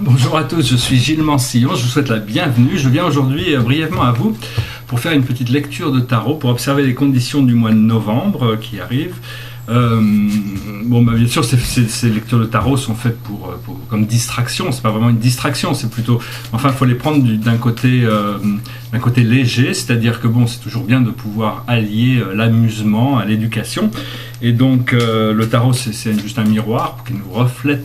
Bonjour à tous, je suis Gilles Mansillon, je vous souhaite la bienvenue. Je viens aujourd'hui brièvement à vous pour faire une petite lecture de tarot, pour observer les conditions du mois de novembre qui arrive. Bien sûr, ces lectures de tarot sont faites comme distraction. C'est pas vraiment une distraction, c'est plutôt. Enfin, il faut les prendre d'un côté léger, c'est-à-dire que c'est toujours bien de pouvoir allier l'amusement à l'éducation. Et donc, le tarot, c'est juste un miroir qui nous reflète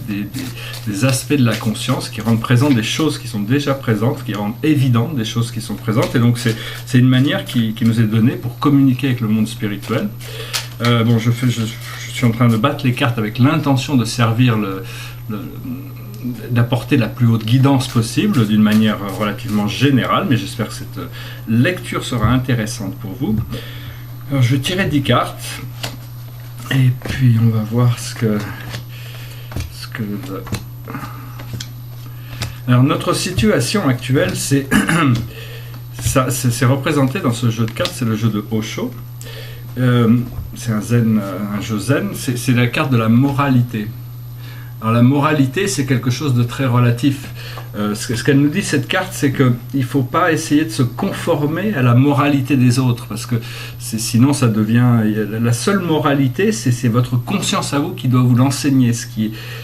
des aspects de la conscience, qui rendent présents des choses qui sont déjà présentes, qui rendent évidentes des choses qui sont présentes. Et donc, c'est une manière qui nous est donnée pour communiquer avec le monde spirituel. Je suis en train de battre les cartes avec l'intention de servir d'apporter la plus haute guidance possible d'une manière relativement générale, mais j'espère que cette lecture sera intéressante pour vous. Alors, je vais tirer 10 cartes et puis on va voir ce que Alors, notre situation actuelle, c'est représenté dans ce jeu de cartes, c'est le jeu de Osho. C'est un jeu zen, c'est la carte de la moralité. Alors la moralité, c'est quelque chose de très relatif. Ce qu'elle nous dit, cette carte, c'est qu'il ne faut pas essayer de se conformer à la moralité des autres, parce que sinon ça devient... La seule moralité, c'est votre conscience à vous qui doit vous l'enseigner,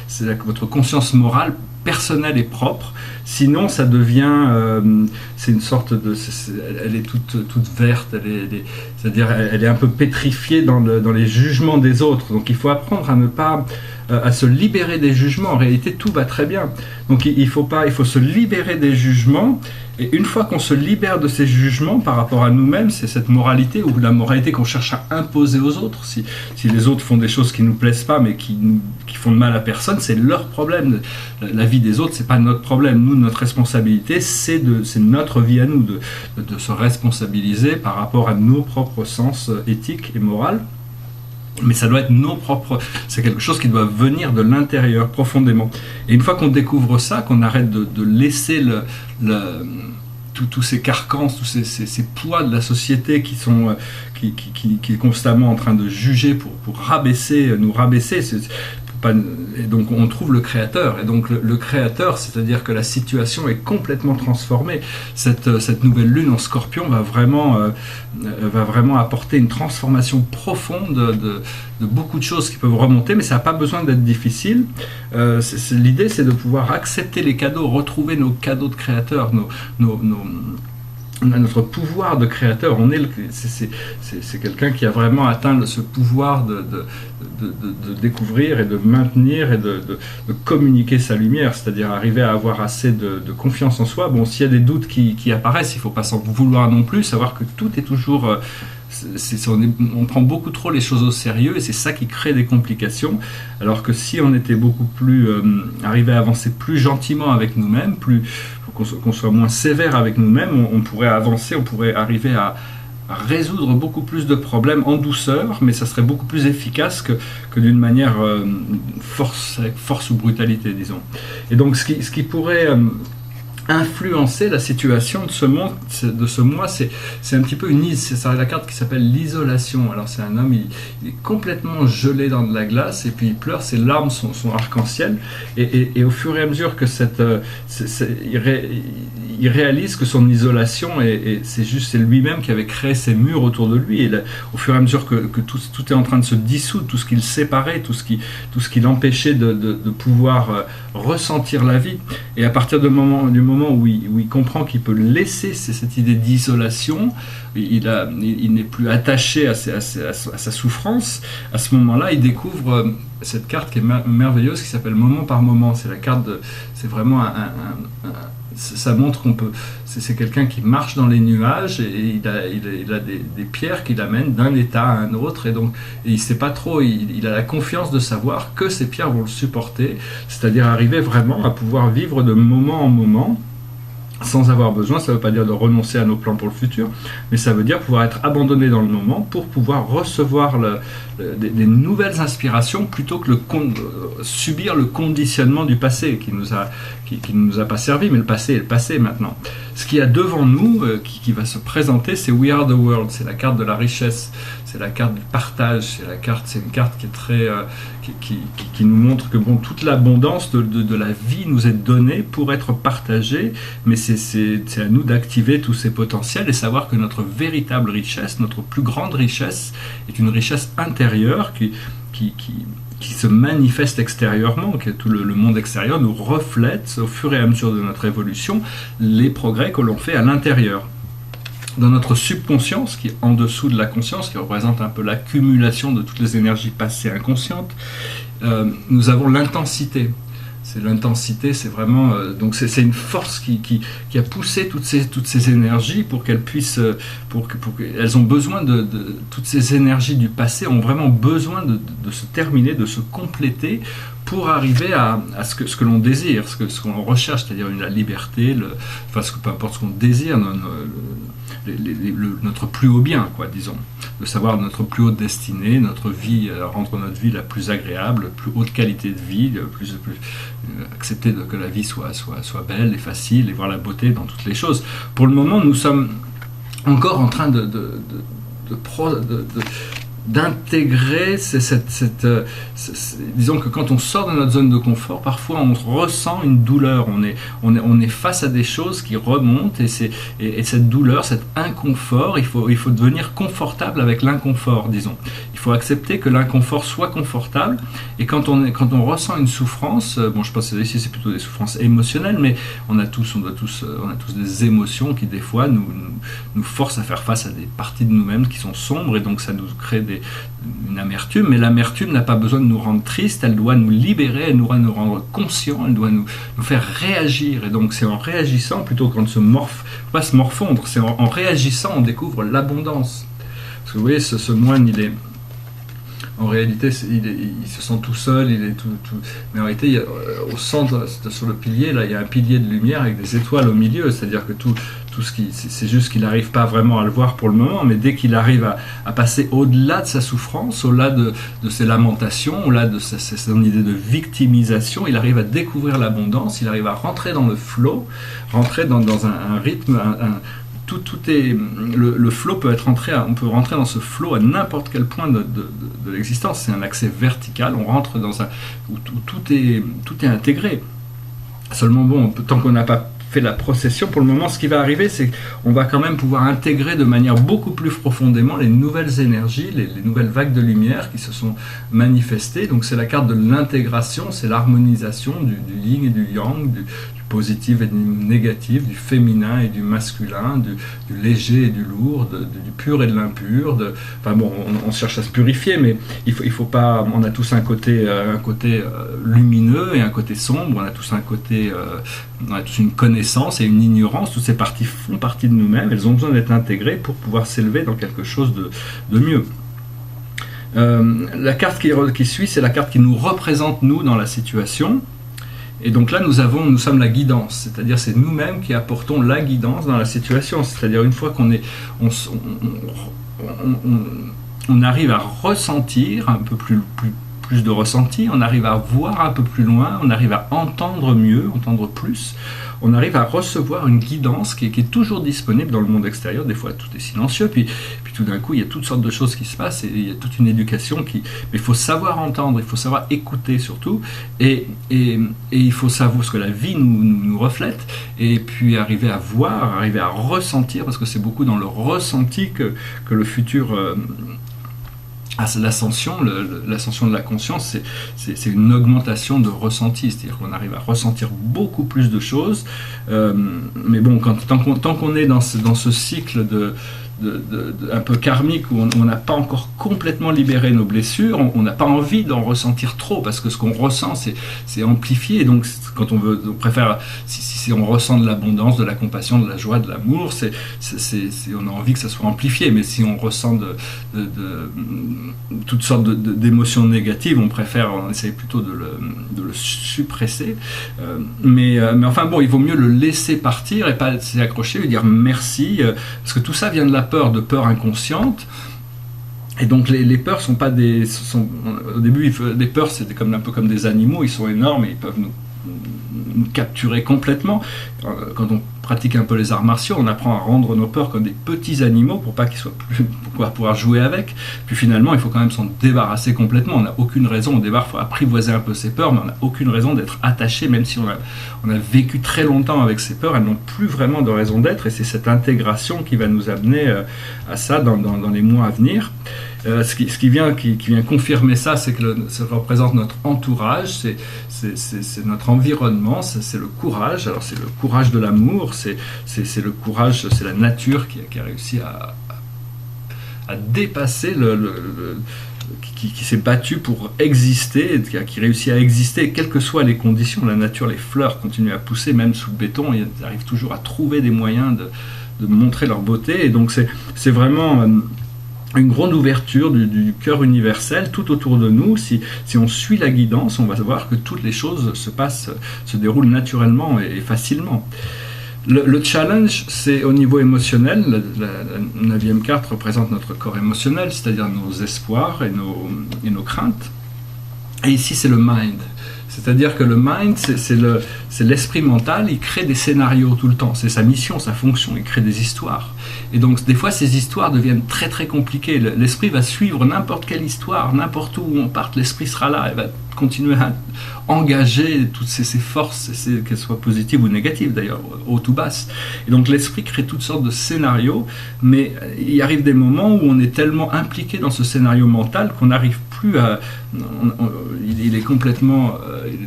c'est votre conscience morale personnelle et propre. Sinon, ça devient, c'est une sorte de, elle est toute verte, c'est-à-dire elle est un peu pétrifiée dans les jugements des autres. Donc, il faut apprendre à ne pas, à se libérer des jugements. En réalité, tout va très bien. Donc, il faut se libérer des jugements. Et une fois qu'on se libère de ces jugements par rapport à nous-mêmes, c'est cette moralité ou la moralité qu'on cherche à imposer aux autres. Si les autres font des choses qui nous plaisent pas, mais qui font de mal à personne, c'est leur problème. La vie des autres, c'est pas notre problème. Nous, notre responsabilité, c'est notre vie à nous, de se responsabiliser par rapport à nos propres sens éthiques et moraux. Mais ça doit être nos propres, c'est quelque chose qui doit venir de l'intérieur profondément. Et une fois qu'on découvre ça, qu'on arrête de laisser tous ces carcans, tous ces poids de la société qui est constamment en train de juger pour nous rabaisser. Et donc on trouve le créateur, et donc le créateur, c'est-à-dire que la situation est complètement transformée. Cette nouvelle lune en Scorpion va vraiment apporter une transformation profonde de beaucoup de choses qui peuvent remonter, mais ça n'a pas besoin d'être difficile. L'idée, c'est de pouvoir accepter les cadeaux, retrouver nos cadeaux de créateur, notre pouvoir de créateur. C'est quelqu'un qui a vraiment atteint ce pouvoir de découvrir et de maintenir et de communiquer sa lumière, c'est-à-dire arriver à avoir assez de confiance en soi. S'il y a des doutes qui apparaissent, il ne faut pas s'en vouloir non plus, savoir que tout est toujours... on prend beaucoup trop les choses au sérieux et c'est ça qui crée des complications, alors que si on était beaucoup plus arrivé à avancer plus gentiment avec nous-mêmes, qu'on soit moins sévère avec nous-mêmes, on pourrait avancer, on pourrait arriver à résoudre beaucoup plus de problèmes en douceur, mais ça serait beaucoup plus efficace que d'une manière force ou brutalité, disons. Et donc ce qui pourrait influencer la situation de ce mois, c'est un petit peu c'est la carte qui s'appelle l'isolation. Alors c'est un homme, il est complètement gelé dans de la glace et puis il pleure, ses larmes sont arc-en-ciel, et au fur et à mesure que il réalise que son isolation c'est lui-même qui avait créé ces murs autour de lui, et au fur et à mesure que tout est en train de se dissoudre, tout ce qui le séparait, tout ce qui l'empêchait de pouvoir ressentir la vie, et à partir du moment où il comprend qu'il peut laisser cette idée d'isolation, il n'est plus attaché à sa souffrance. À ce moment-là, il découvre cette carte qui est merveilleuse, qui s'appelle Moment par Moment. C'est la carte c'est vraiment ça montre qu'on peut... C'est quelqu'un qui marche dans les nuages, et il a des pierres qui l'amènent d'un état à un autre, et il ne sait pas trop, il a la confiance de savoir que ces pierres vont le supporter, c'est-à-dire arriver vraiment à pouvoir vivre de moment en moment, sans avoir besoin. Ça ne veut pas dire de renoncer à nos plans pour le futur, mais ça veut dire pouvoir être abandonné dans le moment pour pouvoir recevoir des nouvelles inspirations, plutôt que subir le conditionnement du passé qui ne nous a pas servi. Mais le passé est le passé maintenant. Ce qu'il y a devant nous, qui va se présenter, c'est We Are the World, c'est la carte de la richesse. c'est la carte du partage, c'est une carte qui est très, qui nous montre que bon, toute l'abondance de la vie nous est donnée pour être partagée, mais c'est à nous d'activer tous ces potentiels et savoir que notre véritable richesse, notre plus grande richesse, est une richesse intérieure qui se manifeste extérieurement, que tout le monde extérieur nous reflète au fur et à mesure de notre évolution les progrès que l'on fait à l'intérieur. Dans notre subconscience, qui est en dessous de la conscience, qui représente un peu l'accumulation de toutes les énergies passées inconscientes, nous avons l'intensité. L'intensité, c'est vraiment donc c'est une force qui a poussé toutes ces énergies pour qu'elles puissent elles ont besoin de toutes ces énergies du passé ont vraiment besoin de se terminer, de se compléter pour arriver à ce que l'on désire, ce qu'on recherche, c'est-à-dire la liberté, peu importe ce qu'on désire, notre plus haut bien, quoi, disons, de savoir notre plus haute destinée, notre vie, rendre notre vie la plus agréable, la plus haute qualité de vie, accepter que la vie soit belle et facile et voir la beauté dans toutes les choses. Pour le moment, nous sommes encore en train d'intégrer disons que quand on sort de notre zone de confort, parfois on ressent une douleur, on est face à des choses qui remontent et cette douleur, cet inconfort, il faut devenir confortable avec l'inconfort, disons. Il faut accepter que l'inconfort soit confortable et quand on ressent une souffrance, bon, je pense que ici c'est plutôt des souffrances émotionnelles, mais on a tous des émotions qui des fois nous forcent à faire face à des parties de nous-mêmes qui sont sombres et donc ça nous crée une amertume, mais l'amertume n'a pas besoin de nous rendre tristes, elle doit nous libérer, elle doit nous rendre conscients, elle doit nous faire réagir, et donc c'est en réagissant, plutôt qu'en se morfondre, c'est en réagissant on découvre l'abondance. Parce que vous voyez, ce moine, en réalité, il se sent tout seul, il est tout. Mais en réalité, au centre, sur le pilier, là, il y a un pilier de lumière avec des étoiles au milieu. C'est-à-dire que tout ce c'est juste qu'il n'arrive pas vraiment à le voir pour le moment, mais dès qu'il arrive à passer au-delà de sa souffrance, au-delà de ses lamentations, au-delà de son idée de victimisation, il arrive à découvrir l'abondance, il arrive à rentrer dans le flow, rentrer dans un rythme. Tout est le flow peut être on peut rentrer dans ce flow à n'importe quel point de l'existence. C'est un accès vertical. On rentre dans où tout est intégré. Seulement bon, tant qu'on n'a pas fait la procession, pour le moment, ce qui va arriver, c'est qu'on va quand même pouvoir intégrer de manière beaucoup plus profondément les nouvelles énergies, les nouvelles vagues de lumière qui se sont manifestées. Donc c'est la carte de l'intégration, c'est l'harmonisation du yin et du yang, du positif et du négatif, du féminin et du masculin, du léger et du lourd, du pur et de l'impur. Enfin bon, on cherche à se purifier, mais il faut pas. On a tous un côté lumineux et un côté sombre. On a tous on a tous une connaissance et une ignorance. Toutes ces parties font partie de nous-mêmes. Elles ont besoin d'être intégrées pour pouvoir s'élever dans quelque chose de mieux. La carte qui suit, c'est la carte qui nous représente nous dans la situation. Et donc là, nous sommes la guidance, c'est-à-dire c'est nous-mêmes qui apportons la guidance dans la situation. C'est-à-dire une fois on arrive à ressentir un peu plus de ressenti, on arrive à voir un peu plus loin, on arrive à entendre mieux, entendre plus, on arrive à recevoir une guidance qui est toujours disponible dans le monde extérieur. Des fois tout est silencieux, puis tout d'un coup il y a toutes sortes de choses qui se passent et il y a toute une éducation mais il faut savoir entendre, il faut savoir écouter surtout, et il faut savoir ce que la vie nous reflète, et puis arriver à voir, arriver à ressentir, parce que c'est beaucoup dans le ressenti que le futur l'ascension de la conscience, c'est une augmentation de ressenti, c'est-à-dire qu'on arrive à ressentir beaucoup plus de choses, mais bon, tant qu'on est dans ce cycle un peu karmique où on n'a pas encore complètement libéré nos blessures, on n'a pas envie d'en ressentir trop, parce que ce qu'on ressent c'est amplifié, donc quand on préfère, si on ressent de l'abondance, de la compassion, de la joie, de l'amour, on a envie que ça soit amplifié, mais si on ressent toutes sortes d'émotions négatives, on essaye plutôt de le suppresser, mais enfin bon, il vaut mieux le laisser partir et pas s'y accrocher, lui dire merci, parce que tout ça vient de la peur inconsciente. Et donc les peurs sont pas au début, les peurs c'était un peu comme des animaux, ils sont énormes et ils peuvent nous capturer complètement. Quand on pratique un peu les arts martiaux, on apprend à rendre nos peurs comme des petits animaux pour pouvoir jouer avec. Puis finalement, il faut quand même s'en débarrasser complètement. On n'a aucune raison, au départ, il faut apprivoiser un peu ses peurs, mais on n'a aucune raison d'être attaché, même si on a vécu très longtemps avec ces peurs, elles n'ont plus vraiment de raison d'être, et c'est cette intégration qui va nous amener à ça dans les mois à venir. Ce qui vient confirmer ça, c'est que ça représente notre entourage, c'est notre environnement, c'est le courage. Alors c'est le courage de l'amour, c'est le courage, c'est la nature qui a réussi à dépasser qui s'est battue pour exister, qui réussit à exister, quelles que soient les conditions. La nature, les fleurs continuent à pousser, même sous le béton, ils arrivent toujours à trouver des moyens de montrer leur beauté, et donc c'est vraiment une grande ouverture du cœur universel tout autour de nous. Si on suit la guidance, on va voir que toutes les choses se déroulent naturellement et facilement. Le challenge, c'est au niveau émotionnel. La 9e carte représente notre corps émotionnel, c'est-à-dire nos espoirs et nos craintes. Et ici, c'est le mind. C'est-à-dire que le mind, c'est l'esprit mental, il crée des scénarios tout le temps. C'est sa mission, sa fonction, il crée des histoires. Et donc, des fois, ces histoires deviennent très très compliquées. L'esprit va suivre n'importe quelle histoire, n'importe où on parte, l'esprit sera là, il va continuer à engager toutes ses forces, qu'elles soient positives ou négatives d'ailleurs, hautes ou basses. Et donc l'esprit crée toutes sortes de scénarios, mais il arrive des moments où on est tellement impliqué dans ce scénario mental qu'on n'arrive plus à... il est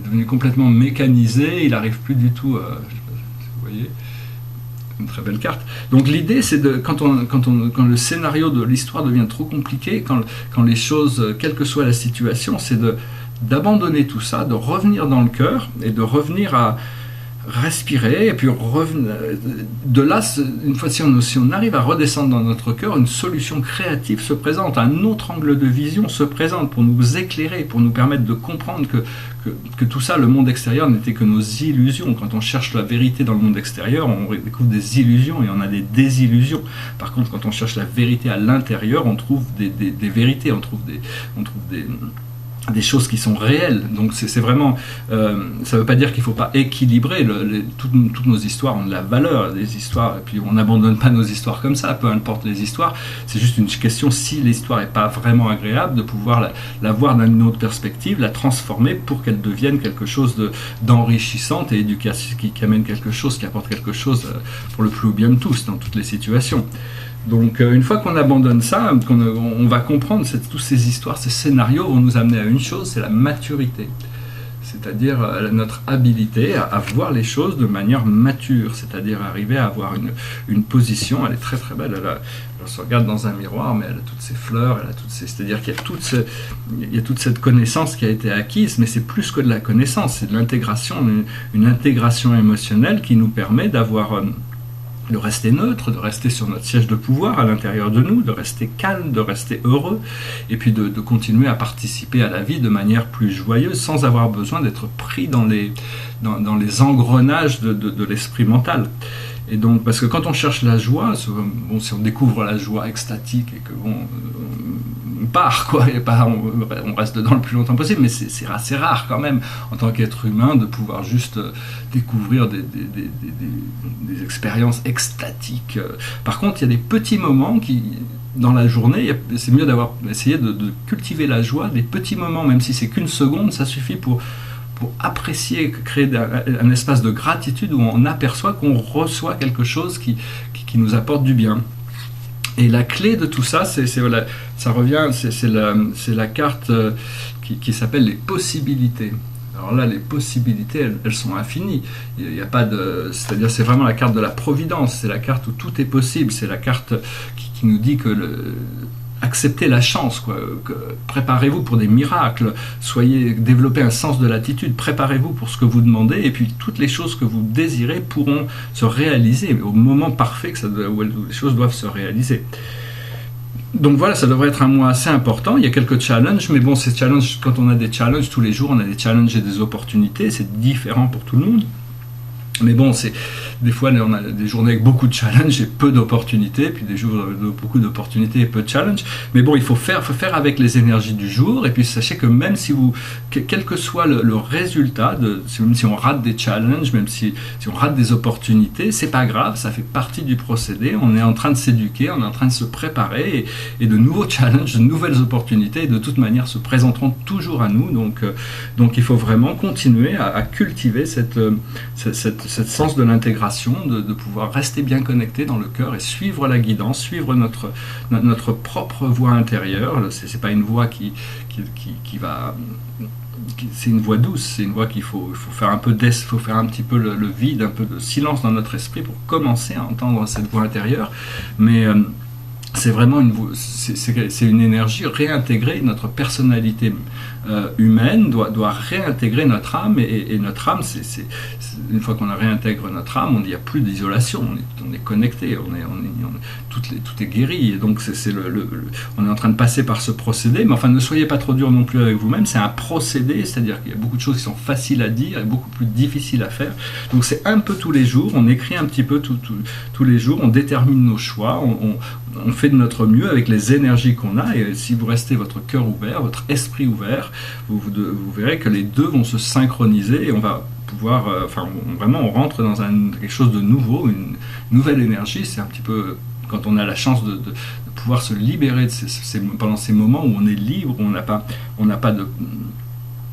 devenu complètement mécanisé, il n'arrive plus du tout... vous voyez, une très belle carte. Donc l'idée, c'est quand le scénario de l'histoire devient trop compliqué, quand les choses, quelle que soit la situation, c'est d'abandonner tout ça, de revenir dans le cœur et de revenir à respirer, et puis de là, une fois si on arrive à redescendre dans notre cœur, une solution créative se présente, un autre angle de vision se présente pour nous éclairer, pour nous permettre de comprendre que tout ça, le monde extérieur n'était que nos illusions. Quand on cherche la vérité dans le monde extérieur, on découvre des illusions et on a des désillusions. Par contre, quand on cherche la vérité à l'intérieur, on trouve des vérités, on trouve des choses qui sont réelles. Donc c'est vraiment, ça ne veut pas dire qu'il ne faut pas équilibrer. Toutes nos histoires ont de la valeur, des histoires, et puis on n'abandonne pas nos histoires comme ça, peu importe les histoires. C'est juste une question, si l'histoire n'est pas vraiment agréable, de pouvoir la voir d'une autre perspective, la transformer pour qu'elle devienne quelque chose d'enrichissante et éducatif, qui amène quelque chose, qui apporte quelque chose pour le plus bien de tous, dans toutes les situations. Donc une fois qu'on abandonne ça, on va comprendre toutes ces histoires, ces scénarios vont nous amener à une chose, c'est la maturité. C'est-à-dire notre habilité à voir les choses de manière mature, c'est-à-dire arriver à avoir une position. Elle est très très belle, elle se regarde dans un miroir, mais elle a toutes ces fleurs, c'est-à-dire qu'il y a toute cette connaissance qui a été acquise, mais c'est plus que de la connaissance, c'est de l'intégration, une intégration émotionnelle qui nous permet de rester neutre, de rester sur notre siège de pouvoir à l'intérieur de nous, de rester calme, de rester heureux, et puis de continuer à participer à la vie de manière plus joyeuse, sans avoir besoin d'être pris dans les engrenages de l'esprit mental. Et donc, parce que quand on cherche la joie, si on découvre la joie extatique et que on part, quoi, et on reste dedans le plus longtemps possible, mais c'est assez rare quand même, en tant qu'être humain, de pouvoir juste découvrir des expériences extatiques. Par contre, il y a des petits moments dans la journée, c'est mieux d'avoir essayé de cultiver la joie, des petits moments, même si c'est qu'une seconde, ça suffit pour apprécier, créer un espace de gratitude où on aperçoit qu'on reçoit quelque chose qui nous apporte du bien. Et la clé de tout ça, ça revient, c'est la carte qui s'appelle les possibilités. Alors là, les possibilités, elles sont infinies. Il n'y a pas c'est-à-dire, c'est vraiment la carte de la providence. C'est la carte où tout est possible. C'est la carte qui nous dit que acceptez la chance, préparez-vous pour des miracles, développez un sens de l'attitude, préparez-vous pour ce que vous demandez, et puis toutes les choses que vous désirez pourront se réaliser au moment parfait où les choses doivent se réaliser. Donc voilà, ça devrait être un mois assez important. Il y a quelques challenges, mais bon, ces challenges, quand on a des challenges tous les jours, on a des challenges et des opportunités, c'est différent pour tout le monde. Mais bon, des fois on a des journées avec beaucoup de challenges et peu d'opportunités, puis des jours avec beaucoup d'opportunités et peu de challenges. Mais bon, il faut faire avec les énergies du jour. Et puis sachez que même si quel que soit le résultat, même si on rate des challenges, même si on rate des opportunités, c'est pas grave, ça fait partie du procédé. On est en train de s'éduquer, on est en train de se préparer, et de nouveaux challenges, de nouvelles opportunités, de toute manière, se présenteront toujours à nous. Donc il faut vraiment continuer à cultiver cette sens de l'intégration, de pouvoir rester bien connecté dans le cœur et suivre la guidance, suivre notre propre voie intérieure. C'est pas une voie qui va... C'est une voie douce, c'est une voie qu'il faut faire un peu il faut faire un petit peu le vide, un peu de silence dans notre esprit pour commencer à entendre cette voix intérieure. Mais c'est vraiment c'est une énergie réintégrée. Notre personnalité humaine doit réintégrer notre âme, et notre âme, une fois qu'on réintègre notre âme, il n'y a plus d'isolation, on est connecté, tout est guéri. Et donc on est en train de passer par ce procédé, mais enfin ne soyez pas trop dur non plus avec vous-même. C'est un procédé, c'est-à-dire qu'il y a beaucoup de choses qui sont faciles à dire et beaucoup plus difficiles à faire. Donc c'est un peu tous les jours, on écrit un petit peu tous les jours, on détermine nos choix, on fait de notre mieux avec les énergies qu'on a. Et si vous restez votre cœur ouvert, votre esprit ouvert, vous verrez que les deux vont se synchroniser, et on va pouvoir, vraiment on rentre dans quelque chose de nouveau, une nouvelle énergie. C'est un petit peu quand on a la chance de pouvoir se libérer pendant ces moments où on est libre, où on n'a pas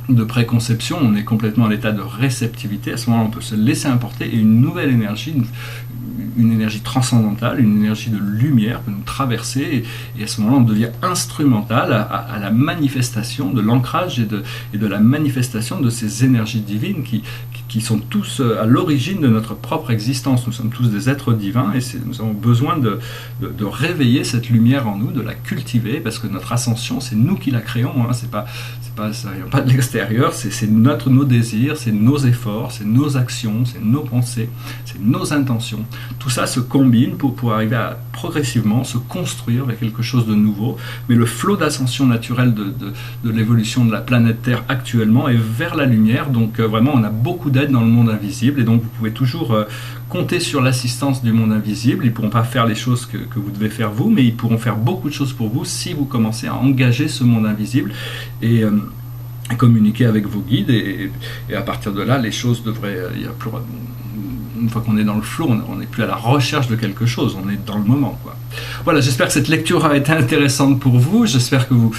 de préconception, on est complètement en état de réceptivité. À ce moment-là, on peut se laisser importer, et une nouvelle énergie, une énergie transcendantale, une énergie de lumière peut nous traverser, et à ce moment-là, on devient instrumental à la manifestation de l'ancrage et de la manifestation de ces énergies divines qui sont tous à l'origine de notre propre existence. Nous sommes tous des êtres divins, et nous avons besoin de réveiller cette lumière en nous, de la cultiver, parce que notre ascension, c'est nous qui la créons, hein. Ça vient pas de l'extérieur, c'est nos désirs, c'est nos efforts, c'est nos actions, c'est nos pensées, c'est nos intentions. Tout ça se combine pour arriver à progressivement se construire vers quelque chose de nouveau. Mais le flot d'ascension naturelle de l'évolution de la planète Terre actuellement est vers la lumière. Donc vraiment, on a beaucoup d'aide dans le monde invisible, et donc vous pouvez toujours compter sur l'assistance du monde invisible. Ils ne pourront pas faire les choses que vous devez faire vous, mais ils pourront faire beaucoup de choses pour vous si vous commencez à engager ce monde invisible et communiquer avec vos guides, et à partir de là, les choses devraient... Une fois qu'on est dans le flow, on n'est plus à la recherche de quelque chose, on est dans le moment, quoi. Voilà, j'espère que cette lecture a été intéressante pour vous, j'espère que vous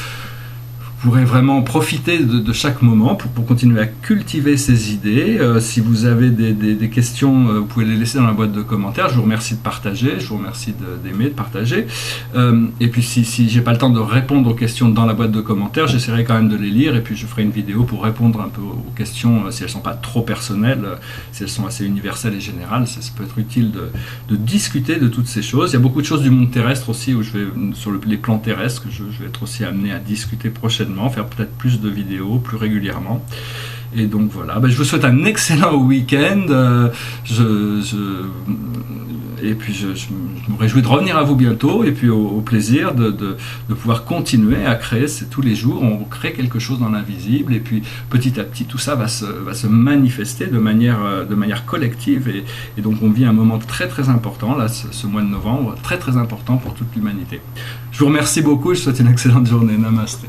pourrez vraiment profiter de chaque moment pour continuer à cultiver ces idées. Si vous avez des questions, vous pouvez les laisser dans la boîte de commentaires. Je vous remercie de partager, je vous remercie d'aimer, de partager. Et puis si j'ai pas le temps de répondre aux questions dans la boîte de commentaires, j'essaierai quand même de les lire, et puis je ferai une vidéo pour répondre un peu aux questions, si elles sont pas trop personnelles, si elles sont assez universelles et générales. Ça peut être utile de discuter de toutes ces choses. Il y a beaucoup de choses du monde terrestre aussi, où sur les plans terrestres, que je vais être aussi amené à discuter prochainement, faire peut-être plus de vidéos plus régulièrement. Et donc voilà, je vous souhaite un excellent week-end, et puis je me réjouis de revenir à vous bientôt, et puis au plaisir de pouvoir continuer à créer. Tous les jours on crée quelque chose dans l'invisible, et puis petit à petit tout ça va se manifester de manière collective, et donc on vit un moment très très important là, ce mois de novembre, très très important pour toute l'humanité. Je vous remercie beaucoup, je vous souhaite une excellente journée. Namasté.